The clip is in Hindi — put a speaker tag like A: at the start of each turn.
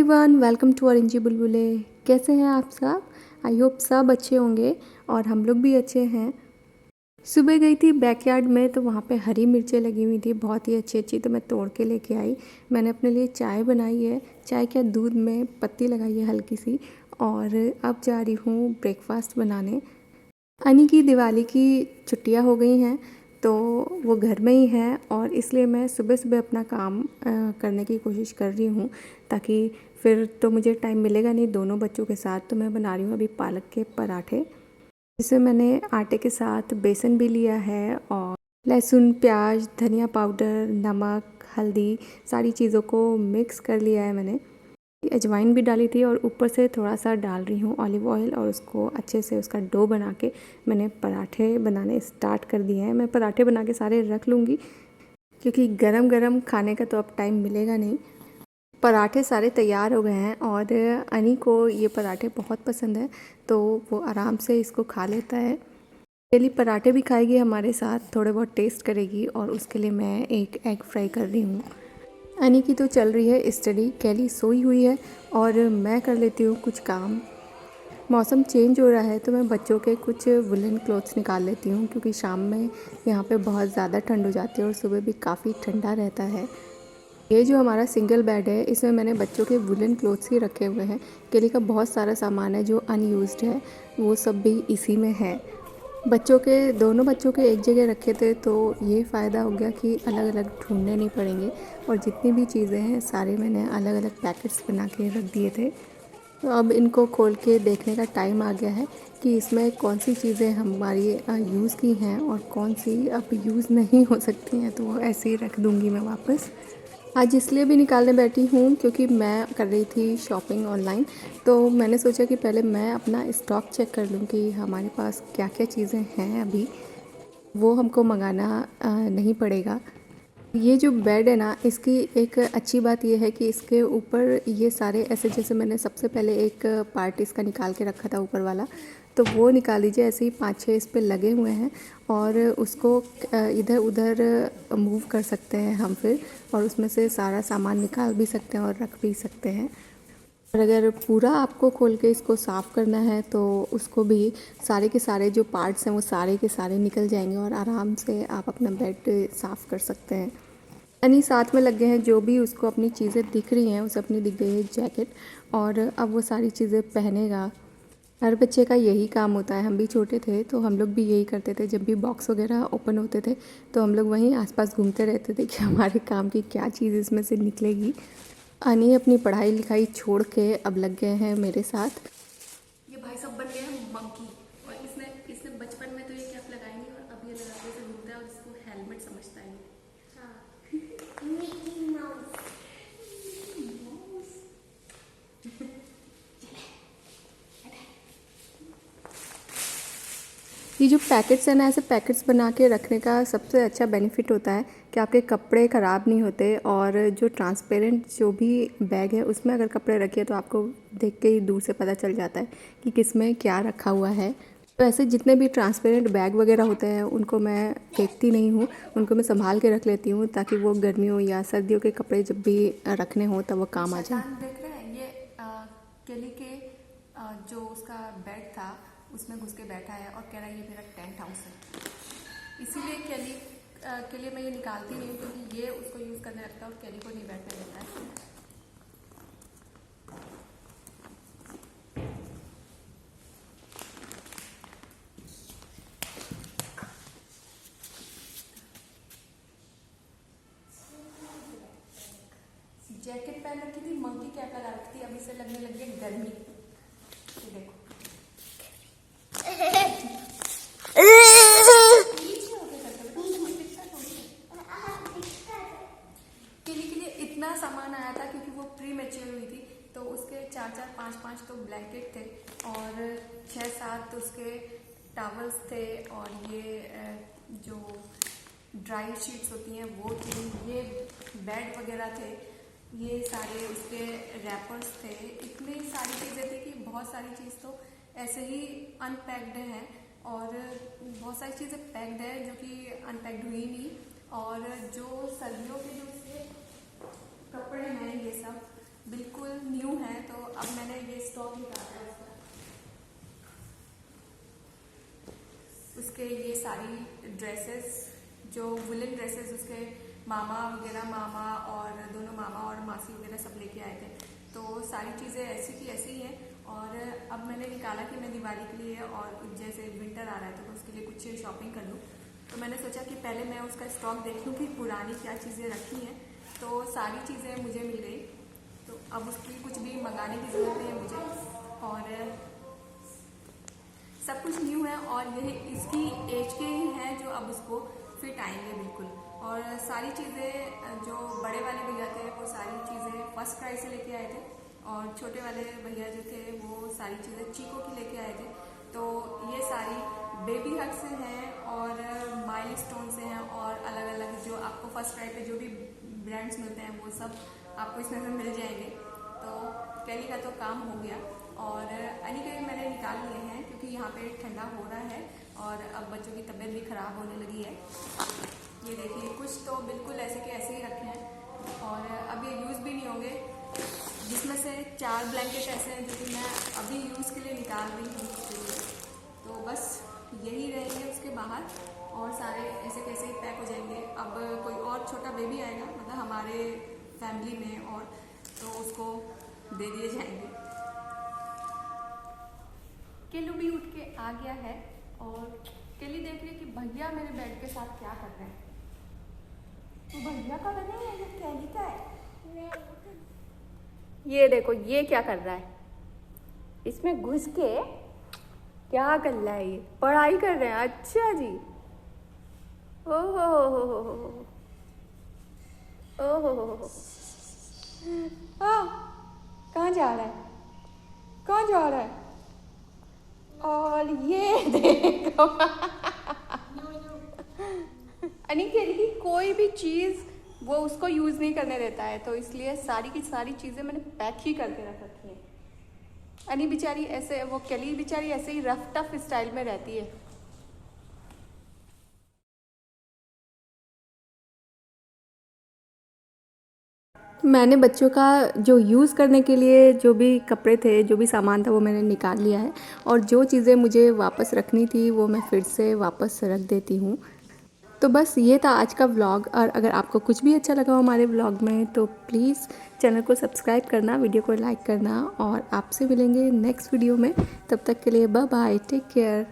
A: एवरीवन, वेलकम टू ऑरेंजी बुलबुले। कैसे हैं आप सब? आई होप सब अच्छे होंगे और हम लोग भी अच्छे हैं। सुबह गई थी बैकयार्ड में तो वहाँ पे हरी मिर्चें लगी हुई थी, बहुत ही अच्छी अच्छी, तो मैं तोड़ के लेके आई। मैंने अपने लिए चाय बनाई है, चाय क्या दूध में पत्ती लगाई है हल्की सी, और अब जा रही हूँ ब्रेकफास्ट बनाने। अनी की दिवाली की छुट्टियां हो गई हैं तो वो घर में ही है और इसलिए मैं सुबह सुबह अपना काम करने की कोशिश कर रही हूँ, ताकि फिर तो मुझे टाइम मिलेगा नहीं दोनों बच्चों के साथ। तो मैं बना रही हूँ अभी पालक के पराठे, जिसमें मैंने आटे के साथ बेसन भी लिया है और लहसुन, प्याज, धनिया पाउडर, नमक, हल्दी, सारी चीज़ों को मिक्स कर लिया है मैंने। अजवाइन भी डाली थी और ऊपर से थोड़ा सा डाल रही हूँ ऑलिव ऑयल, और उसको अच्छे से उसका डो बना के मैंने पराठे बनाने स्टार्ट कर दिए हैं। मैं पराठे बना के सारे रख लूँगी क्योंकि गरम गरम खाने का तो अब टाइम मिलेगा नहीं। पराठे सारे तैयार हो गए हैं और अनी को ये पराठे बहुत पसंद है तो वो आराम से इसको खा लेता है। डेली पराठे भी खाएगी हमारे साथ, थोड़े बहुत टेस्ट करेगी, और उसके लिए मैं एक एग फ्राई कर रही हूँ। अनी की तो चल रही है स्टडी, कैली सोई हुई है और मैं कर लेती हूँ कुछ काम। मौसम चेंज हो रहा है तो मैं बच्चों के कुछ वुलन क्लोथ्स निकाल लेती हूँ, क्योंकि शाम में यहाँ पे बहुत ज़्यादा ठंड हो जाती है और सुबह भी काफ़ी ठंडा रहता है। ये जो हमारा सिंगल बेड है, इसमें मैंने बच्चों के वुलन क्लोथ्स ही रखे हुए हैं। केली का बहुत सारा सामान है जो अनयूज्ड है, वो सब भी इसी में है। दोनों बच्चों के एक जगह रखे थे तो ये फ़ायदा हो गया कि अलग अलग ढूंढने नहीं पड़ेंगे, और जितनी भी चीज़ें हैं सारे मैंने अलग अलग पैकेट्स बना के रख दिए थे। तो अब इनको खोल के देखने का टाइम आ गया है कि इसमें कौन सी चीज़ें हमारी यूज़ की हैं और कौन सी अब यूज़ नहीं हो सकती हैं, तो वो ऐसे ही रख दूँगी मैं वापस। आज इसलिए भी निकालने बैठी हूँ क्योंकि मैं कर रही थी शॉपिंग ऑनलाइन, तो मैंने सोचा कि पहले मैं अपना स्टॉक चेक कर लूँ कि हमारे पास क्या क्या चीज़ें हैं अभी, वो हमको मंगाना नहीं पड़ेगा। ये जो बेड है ना, इसकी एक अच्छी बात ये है कि इसके ऊपर ये सारे ऐसे, जैसे मैंने सबसे पहले एक पार्ट इसका निकाल के रखा था ऊपर वाला, तो वो निकाल लीजिए। ऐसे ही 5-6 इस पे लगे हुए हैं और उसको इधर उधर मूव कर सकते हैं हम फिर, और उसमें से सारा सामान निकाल भी सकते हैं और रख भी सकते हैं। और अगर पूरा आपको खोल के इसको साफ़ करना है तो उसको भी सारे के सारे जो पार्ट्स हैं वो सारे के सारे निकल जाएंगे और आराम से आप अपना बेड साफ़ कर सकते हैं। यानी साथ में लग गए हैं, जो भी उसको अपनी चीज़ें दिख रही हैं उसे अपनी दिख गई है जैकेट, और अब वो सारी चीज़ें पहनेगा। हर बच्चे का यही काम होता है। हम भी छोटे थे तो हम लोग भी यही करते थे, जब भी बॉक्स वगैरह ओपन होते थे तो हम लोग वहीं आसपास घूमते रहते थे कि हमारे काम की क्या चीज़ इसमें से निकलेगी। अनी अपनी पढ़ाई लिखाई छोड़ के अब लग गए हैं मेरे साथ। ये भाई सब बन गए हैं मंकी, और इसने इसने बचपन में तो ये कैप लगाई नहीं और अब ये लगाते से घूमता है और इसको हेलमेट समझता है। Mickey mouse. ये जो पैकेट्स है ना, ऐसे पैकेट्स बना के रखने का सबसे अच्छा बेनिफिट होता है कि आपके कपड़े ख़राब नहीं होते, और जो ट्रांसपेरेंट जो भी बैग है उसमें अगर कपड़े रखिए तो आपको देख के ही दूर से पता चल जाता है कि किस में क्या रखा हुआ है। तो ऐसे जितने भी ट्रांसपेरेंट बैग वगैरह होते हैं उनको मैं फेंकती नहीं हूँ, उनको मैं संभाल के रख लेती हूँ, ताकि वो गर्मियों या सर्दियों के कपड़े जब भी रखने हो तब वो काम आ जाए। देख रहे हैं ये केली के जो उसका बेड था उसमें घुस के बैठा है और कह रहा है ये मेरा टेंट हाउस है। इसीलिए केली के लिए मैं ये निकालती नहीं हूँ, क्योंकि ये उसको यूज़ करने लगता है और केली को नहीं बैठने देता है। जैकेट पहन रखी थी, मंकी कैप लगा रखी थी, अब इसे लगने लगी है गर्मी। ये देखो केली के लिए इतना सामान आया था क्योंकि वो प्री मैच्योर हुई थी, तो उसके 4-4, 5-5 तो ब्लैंकेट थे और 6-7 उसके टॉवल्स थे, और ये जो ड्राई शीट्स होती हैं वो थी, ये बेड वगैरह थे, ये सारे उसके रैपर्स थे। इतनी सारी चीज़ें थी कि बहुत सारी चीज़ तो ऐसे ही अनपैक्ड हैं, और बहुत सारी चीज़ें पैक्ड है जो कि अनपैक्ड हुई नहीं। और जो सर्दियों के जो उसके कपड़े हैं ये सब, बिल्कुल न्यू है, तो अब मैंने ये स्टॉक निकाला है उसके ये सारी ड्रेसेस, जो वुलन ड्रेसेस उसके मामा वगैरह, मामा और दोनों मामा और मासी वगैरह सब लेके आए थे, तो सारी चीज़ें ऐसी की ऐसी ही हैं। और अब मैंने निकाला कि मैं दिवाली के लिए और जैसे विंटर आ रहा है तो उसके लिए कुछ शॉपिंग कर लूँ, तो मैंने सोचा कि पहले मैं उसका स्टॉक देख लूँ कि पुरानी क्या चीज़ें रखी हैं। तो सारी चीज़ें मुझे मिल गई, तो अब उसकी कुछ भी मंगाने की ज़रूरत नहीं है मुझे, और सब कुछ न्यू है। और यह इसकी एज के ही हैं जो अब उसको फिट आएंगे बिल्कुल। और सारी चीज़ें जो बड़े वाले भैया थे वो सारी चीज़ें फर्स्ट प्राइस से लेके आए थे, और छोटे वाले भैया जो थे वो सारी चीज़ें चीको की लेके आए थे। तो ये सारी बेबी हग से हैं और माइल स्टोन से हैं, और अलग अलग जो आपको फर्स्ट प्राइस पे जो भी ब्रांड्स मिलते हैं वो सब आपको इसमें से मिल जाएंगे। तो कैली का तो काम हो गया, और अनी के मैंने निकाल लिए हैं क्योंकि यहाँ पे ठंडा हो रहा है और अब बच्चों की तबीयत भी ख़राब होने लगी है। ये देखिए, कुछ तो बिल्कुल ऐसे के ऐसे ही रखे हैं और अब ये यूज़ भी नहीं होंगे, जिसमें से 4 ब्लैंकेट ऐसे हैं जो कि मैं अभी यूज़ के लिए निकाल रही हूँ उसके लिए। तो बस यही रहेंगे उसके बाहर, और सारे ऐसे कैसे ही पैक हो जाएंगे। अब कोई और छोटा बेबी आएगा मतलब हमारे फैमिली में, और तो उसको दे दिए जाएंगे। केलू भी उठ के आ गया है, और केली देख रही है कि भैया मेरे बेड के साथ क्या कर रहे हैं। तो भैया का बना है या कैली का है? ये देखो ये क्या कर रहा है, इसमें घुस के क्या कर रहा है, ये पढ़ाई कर रहे हैं। अच्छा जी, ओहो ओहो, कहाँ जा रहा है, कहाँ जा रहा है? और ये देखो अनी के लिए कोई भी चीज़ वो उसको यूज़ नहीं करने देता है, तो इसलिए सारी की सारी चीज़ें मैंने पैक ही करके रख रखी हैं। अनी बेचारी ऐसे, वो केली बेचारी ऐसे ही रफ टफ स्टाइल में रहती है। मैंने बच्चों का जो यूज़ करने के लिए जो भी कपड़े थे, जो भी सामान था वो मैंने निकाल लिया है, और जो चीज़ें मुझे वापस रखनी थी वो मैं फिर से वापस रख देती हूँ। तो बस ये था आज का व्लॉग, और अगर आपको कुछ भी अच्छा लगा हमारे व्लॉग में तो प्लीज़ चैनल को सब्सक्राइब करना, वीडियो को लाइक करना, और आपसे मिलेंगे नेक्स्ट वीडियो में। तब तक के लिए बाय बाय, टेक केयर।